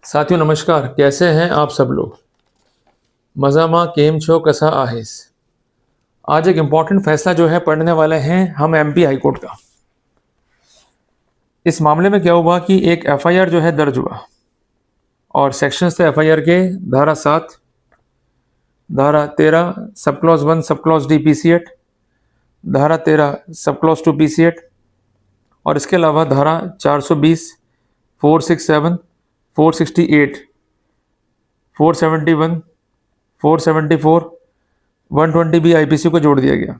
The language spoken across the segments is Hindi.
साथियों नमस्कार, कैसे हैं आप सब लोग। मज़ामा केम छो कसा आहेस। आज एक इम्पॉर्टेंट फैसला जो है पढ़ने वाले हैं हम एमपी हाई कोर्ट का। इस मामले में क्या हुआ कि एक एफआईआर जो है दर्ज हुआ और सेक्शंस थे एफआईआर के धारा 7, धारा 13 सब clause 1 sub clause D PC act, धारा 13 सब क्लॉज 2 पीसी एक्ट और इसके अलावा धारा 420, 467, 468, 471, 474, 120 भी आईपीसी को जोड़ दिया गया।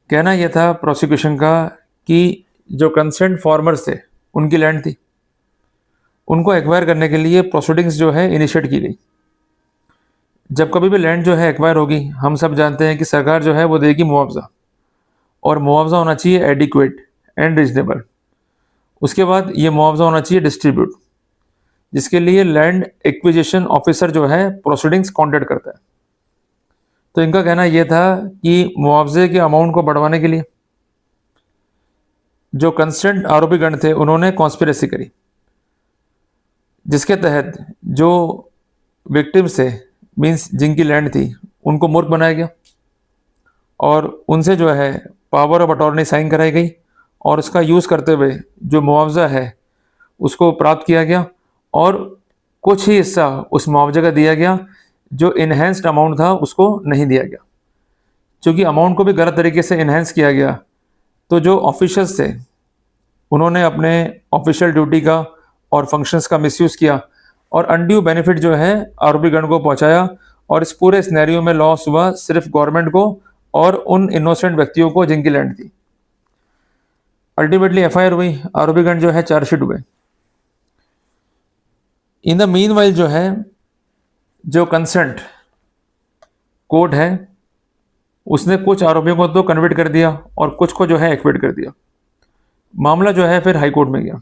कहना यह था प्रोसिक्यूशन का कि जो कंसेंट फार्मर्स थे उनकी लैंड थी, उनको एक्वायर करने के लिए प्रोसीडिंग्स जो है इनिशिएट की गई। जब कभी भी लैंड जो है एक्वायर होगी, हम सब जानते हैं कि सरकार जो है वो देगी मुआवजा, और मुआवजा होना चाहिए एडिक्वेट एंड रीजनेबल। उसके बाद ये मुआवजा होना चाहिए डिस्ट्रीब्यूट, जिसके लिए लैंड एक्विजिशन ऑफिसर जो है प्रोसीडिंग्स कॉन्टेक्ट करता है। तो इनका कहना यह था कि मुआवजे के अमाउंट को बढ़वाने के लिए जो कंस्टेंट आरोपी गण थे उन्होंने कॉन्स्पिरेसी करी, जिसके तहत जो विक्टिम्स थे मीन्स जिनकी लैंड थी उनको मूर्ख बनाया गया और उनसे जो है पावर ऑफ अटॉर्नी साइन कराई गई और उसका यूज़ करते हुए जो मुआवजा है उसको प्राप्त किया गया और कुछ ही हिस्सा उस मुआवजे का दिया गया। जो इन्हेंस्ड अमाउंट था उसको नहीं दिया गया। चूँकि अमाउंट को भी गलत तरीके से इन्हेंस किया गया, तो जो ऑफिशियल्स थे उन्होंने अपने ऑफिशियल ड्यूटी का और फंक्शंस का मिसयूज़ किया और अनड्यू बेनिफिट जो है आरोपी गण को पहुंचाया। और इस पूरे सिनेरियो में लॉस हुआ सिर्फ गवर्नमेंट को और उन इनोसेंट व्यक्तियों को जिनकी लैंड थी। अल्टीमेटली एफआईआर हुई, आरोपी गण जो है चार्जशीट हुए। इन द मीनवाइल जो है जो कंसेंट कोर्ट है उसने कुछ आरोपियों को तो कन्विक्ट कर दिया और कुछ को जो है एक्विट कर दिया। मामला जो है फिर हाई कोर्ट में गया।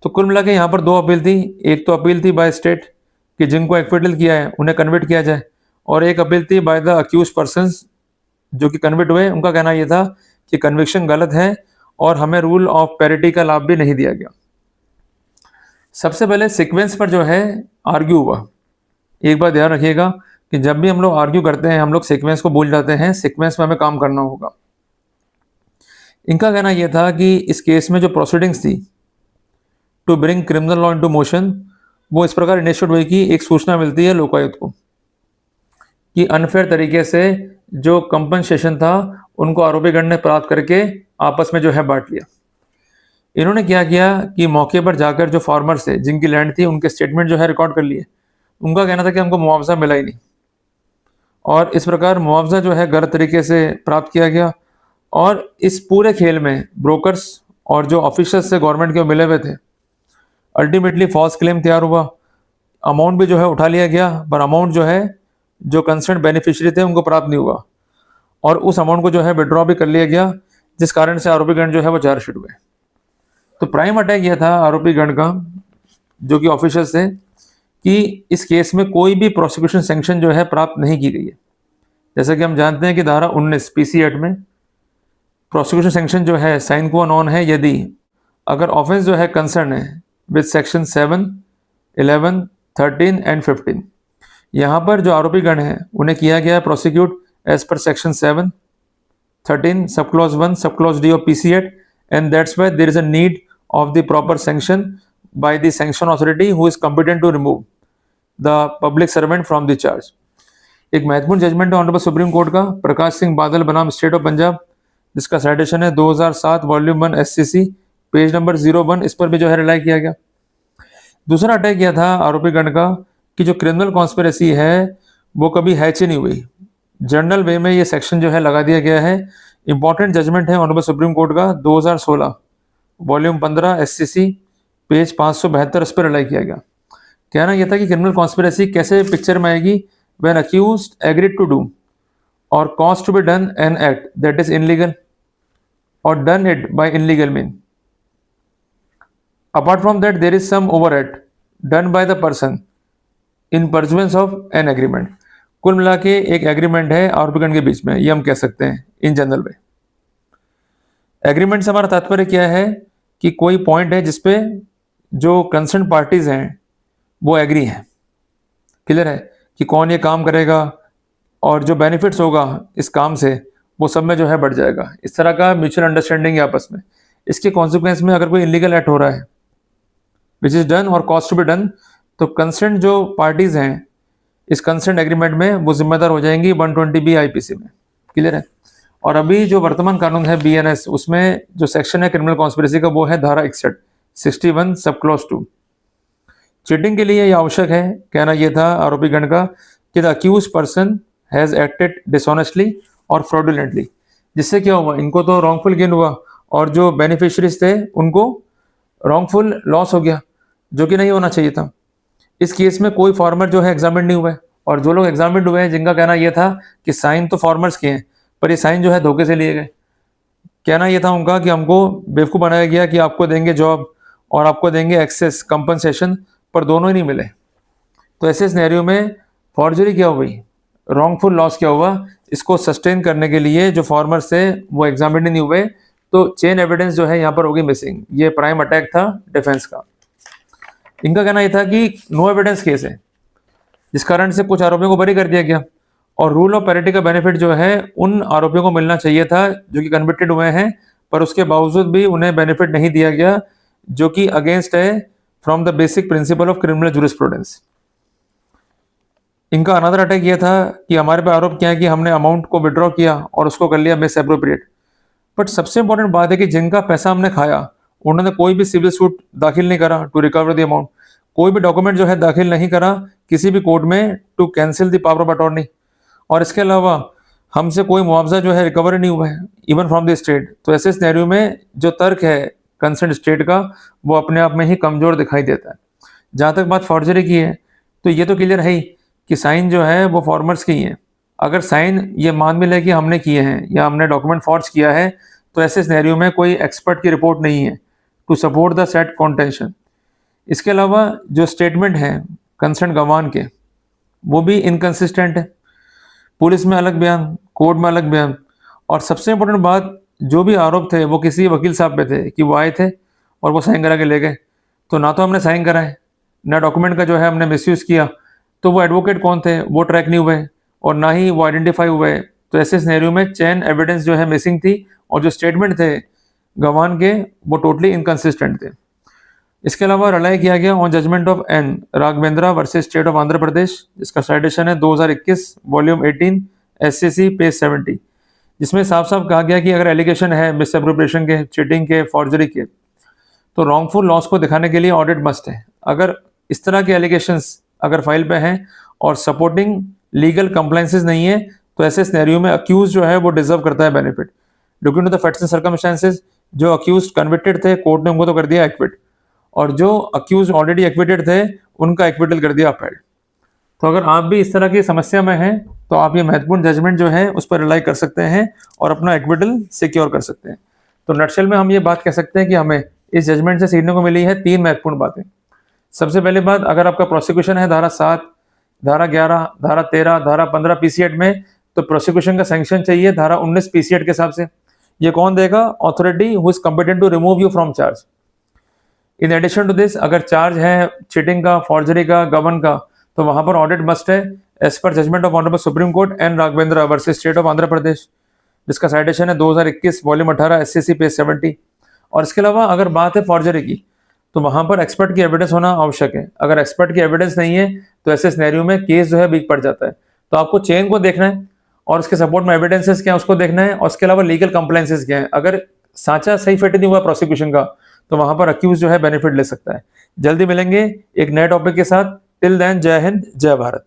तो कुल मिला के यहाँ पर दो अपील थी। एक तो अपील थी बाय स्टेट कि जिनको एक्विटल किया है उन्हें कन्विक्ट किया जाए, और एक अपील थी बाय द अक्यूज पर्सन्स जो कि कन्विक्ट हुए। उनका कहना यह था कि कन्विक्शन गलत है और हमें रूल ऑफ पैरिटी का लाभ भी नहीं दिया गया। सबसे पहले सीक्वेंस पर जो है आर्ग्यू हुआ। एक बात ध्यान रखिएगा कि जब भी हम लोग आर्ग्यू करते हैं हम लोग सीक्वेंस को भूल जाते हैं। सीक्वेंस में हमें काम करना होगा। इनका कहना यह था कि इस केस में जो प्रोसीडिंग्स थी to bring criminal law into motion, वो इस प्रकार इनिशिएट हुई कि एक सूचना मिलती है लोकायुक्त को कि अनफेयर तरीके से जो कंपनसेशन था उनको आरोपी गण ने प्राप्त करके आपस में जो है बांट लिया। इन्होंने क्या किया कि मौके पर जाकर जो फार्मर्स थे जिनकी लैंड थी उनके स्टेटमेंट जो है रिकॉर्ड कर लिए। उनका कहना था कि हमको मुआवजा मिला ही नहीं, और इस प्रकार मुआवजा जो है गलत तरीके से प्राप्त किया गया। और इस पूरे खेल में ब्रोकर्स और जो ऑफिसर्स से गवर्नमेंट के मिले हुए थे, अल्टीमेटली फॉल्स क्लेम तैयार हुआ। अमाउंट भी जो है उठा लिया गया, पर अमाउंट जो है जो कंसर्न बेनिफिशियरी थे उनको प्राप्त नहीं हुआ, और उस अमाउंट को जो है विड्रॉ भी कर लिया गया, जिस कारण से आरोपी गण जो है वो चार्जशीट हुए। तो प्राइम अटैक यह था आरोपी गण का जो कि ऑफिसर्स थे कि इस केस में कोई भी प्रोसिक्यूशन सैंक्शन जो है प्राप्त नहीं की गई है। जैसे कि हम जानते हैं कि धारा 19 पीसी एक्ट में प्रोसिक्यूशन सैंक्शन जो है साइन क्वा नॉन है यदि अगर ऑफेंस जो है कंसर्न है विद सेक्शन 7, 11, 13 एंड 15। यहाँ पर जो आरोपी गण है उन्हें किया गया है प्रोसिक्यूट एज पर सेक्शन 7, 13 सब clause 1 sub clause D of PC act, and that's why there is a need of the proper sanction by the sanction authority who is competent to remove the public servant from the charge। एक महत्वपूर्ण जजमेंट है ऑनरेबल सुप्रीम कोर्ट का प्रकाश सिंह बादल बनाम स्टेट ऑफ पंजाब, जिसका साइटेशन है 2007 वॉल्यूम 1 एससीसी पेज नंबर 01। इस पर भी जो है रिलाई किया गया। दूसरा अटैक यह था आरोपी गण का कि जो क्रिमिनल कॉन्स्पिरेसी है वो कभी हैच ही नहीं हुई। जनरल वे में ये सेक्शन जो है लगा दिया गया है। इंपॉर्टेंट जजमेंट है ऑनरेबल सुप्रीम कोर्ट का 2016 वॉल्यूम 15 एससीसी पेज 572। इस पर रिलाई किया गया। कहना यह था कि क्रिमिनल कॉन्स्पिरेसी कैसे पिक्चर में आएगी, when accused agreed to do और cause to be done an act that is illegal और done it by illegal mean. Apart from that there is some overhead done by the person in pursuance of an agreement. कुल मिला के एक एग्रीमेंट है आरोपीगण के बीच में, ये हम कह सकते हैं इन जनरल वे। एग्रीमेंट से हमारा तात्पर्य क्या है कि कोई पॉइंट है जिसपे जो कंसर्न पार्टीज हैं वो एग्री हैं, क्लियर है कि कौन ये काम करेगा और जो बेनिफिट्स होगा इस काम से वो सब में जो है बढ़ जाएगा। इस तरह का म्यूचुअल अंडरस्टैंडिंग है आपस में। इसके कॉन्सिक्वेंस में अगर कोई इलीगल एक्ट हो रहा है विच इज़ डन और कॉस्ट टू बी डन, तो कंसर्न जो पार्टीज हैं इस कंसर्न एग्रीमेंट में वो जिम्मेदार हो जाएंगी 120B IPC में, क्लियर है। और अभी जो वर्तमान कानून है BNS, उसमें जो सेक्शन है क्रिमिनल कॉन्स्पिरेसी का वो है धारा 61 सब क्लॉज 2। चीटिंग के लिए यह आवश्यक है, कहना यह था आरोपी गण का कि the accused person has acted dishonestly और फ्रॉडुलेंटली, जिससे क्या हुआ, इनको तो रॉन्गफुल गेन हुआ और जो बेनिफिशियरीज थे उनको रॉन्गफुल लॉस हो गया, जो कि नहीं होना चाहिए था। इस केस में कोई फार्मर जो है एग्जामिन नहीं हुआ है, और जो लोग एग्जामिन हुए हैं जिनका कहना यह था कि साइन तो फार्मर्स के हैं पर ये साइन जो है धोखे से लिए गए। कहना यह था उनका कि हमको बेवकूफ़ बनाया गया कि आपको देंगे जॉब और आपको देंगे एक्सेस कंपनसेशन, पर दोनों ही नहीं मिले। तो ऐसे सिनेरियो में फॉर्जरी क्या हुई, रॉन्गफुल लॉस क्या हुआ, इसको सस्टेन करने के लिए जो फार्मर्स थे वो एग्जामिन नहीं हुए, तो चेन एविडेंस जो है यहाँ पर होगी मिसिंग। ये प्राइम अटैक था डिफेंस का। इनका कहना यह था कि नो एविडेंस केस है, जिस कारण से कुछ आरोपियों को बरी कर दिया गया, और रूल ऑफ पैरिटी का बेनिफिट जो है उन आरोपियों को मिलना चाहिए था जो कि कन्विक्टेड हुए हैं, पर उसके बावजूद भी उन्हें बेनिफिट नहीं दिया गया, जो कि अगेंस्ट है from the basic principle of criminal jurisprudence. इनका अनदर अटैक ये था कि हमारे पे आरोप किया है कि हमने अमाउंट को विड्रॉ किया और उसको कर लिया मिस एप्रोप्रिएट। बट सबसे इंपॉर्टेंट बात है कि जिनका पैसा हमने खाया उन्होंने कोई भी सिविल सूट दाखिल नहीं करा टू रिकवर द अमाउंट, कोई भी डॉक्यूमेंट जो है दाखिल नहीं करा किसी भी कोर्ट में to cancel the power of attorney, और इसके अलावा हमसे कोई मुआवजा जो है रिकवर नहीं हुआ है इवन फ्रॉम द स्टेट। तो ऐसे सिनेरियो में जो तर्क है कंसर्न स्टेट का वो अपने आप में ही कमज़ोर दिखाई देता है। जहाँ तक बात फॉर्जरी की है, तो ये तो क्लियर है ही कि साइन जो है वो फॉर्मर्स के ही हैं। अगर साइन ये मान भी ले कि हमने किए हैं या हमने डॉक्यूमेंट फॉर्ज किया है, तो ऐसे सिनेरियो में कोई एक्सपर्ट की रिपोर्ट नहीं है टू सपोर्ट द सेट कॉन्टेंशन। इसके अलावा जो स्टेटमेंट है कंसर्न गवान के वो भी इनकन्सिस्टेंट है, पुलिस में अलग बयान, कोर्ट में अलग बयान, और सबसे इंपॉर्टेंट बात जो भी आरोप थे वो किसी वकील साहब पे थे कि वो आए थे और वो साइन करा के ले गए। तो ना तो हमने साइन कराए, ना डॉक्यूमेंट का जो है हमने मिसयूज़ किया, तो वो एडवोकेट कौन थे वो ट्रैक नहीं हुए और ना ही वो आइडेंटिफाई हुए। तो ऐसे सिनेरियो में चेन एविडेंस जो है मिसिंग थी, और जो स्टेटमेंट थे गवान के वो टोटली इनकन्सिस्टेंट थे। इसके अलावा रिलाई किया गया on judgment of N Raghavendra versus state of Andhra Pradesh, जिसका साइटेशन है 2021 वॉल्यूम 18 SCC पेज 70, जिसमें साफ साफ कहा गया कि अगर एलिगेशन है मिसएप्रोप्रिएशन के, चीटिंग के, फॉर्जरी के, तो रॉन्गफुल लॉस को दिखाने के लिए ऑडिट मस्ट है। अगर इस तरह के एलिगेशंस अगर फाइल पे हैं और सपोर्टिंग लीगल कंप्लाइंसेस नहीं है, तो ऐसे सिनेरियो में अक्यूज जो है वो डिजर्व करता है benefit due to the facts and circumstances. जो अक्यूज कन्विक्टेड थे कोर्ट ने उनको तो कर दिया एक्विट, और जो अक्यूज ऑलरेडी एक्विटेड थे उनका एक्विटल कर दिया अपील। तो अगर आप भी इस तरह की समस्या में हैं तो आप ये महत्वपूर्ण जजमेंट जो है उस पर रिलाई कर सकते हैं और अपना एक्विटल सिक्योर कर सकते हैं। तो नटशेल में हम ये बात कह सकते हैं कि हमें इस जजमेंट से सीखने को मिली है 3 महत्वपूर्ण बातें। सबसे पहली बात, अगर आपका प्रोसिक्यूशन है धारा 7, धारा 11, धारा 13, धारा 15 पीसी एक्ट में, तो प्रोसिक्यूशन का सैंक्शन चाहिए धारा 19 पीसी एक्ट के हिसाब से। ये कौन देगा? Authority who is competent to remove you from charge. In addition to this, अगर चार्ज है चीटिंग का, फॉर्जरी का, गबन का, तो वहां पर ऑडिट मस्ट है as per judgment of honourable supreme court N Raghavendra versus state of Andhra Pradesh, जिसका साइटेशन है 2021 वॉल्यूम 18 SCC पेज 70। और इसके अलावा अगर बात है फॉर्जरी की, तो वहां पर एक्सपर्ट की एविडेंस होना आवश्यक है। अगर एक्सपर्ट की एविडेंस नहीं है तो ऐसे सिनेरियो में केस जो है वीक पड़ जाता है। तो आपको चेन को देखना है और उसके सपोर्ट में एविडेंसेस क्या है उसको देखना है, और उसके अलावा लीगल कंप्लाइंसेस क्या है। अगर सांचा सही फिट नहीं हुआ प्रोसिक्यूशन का, तो वहां पर अक्यूज जो है बेनिफिट ले सकता है। जल्दी मिलेंगे एक नए टॉपिक के साथ। टिल देन, जय हिंद, जय भारत।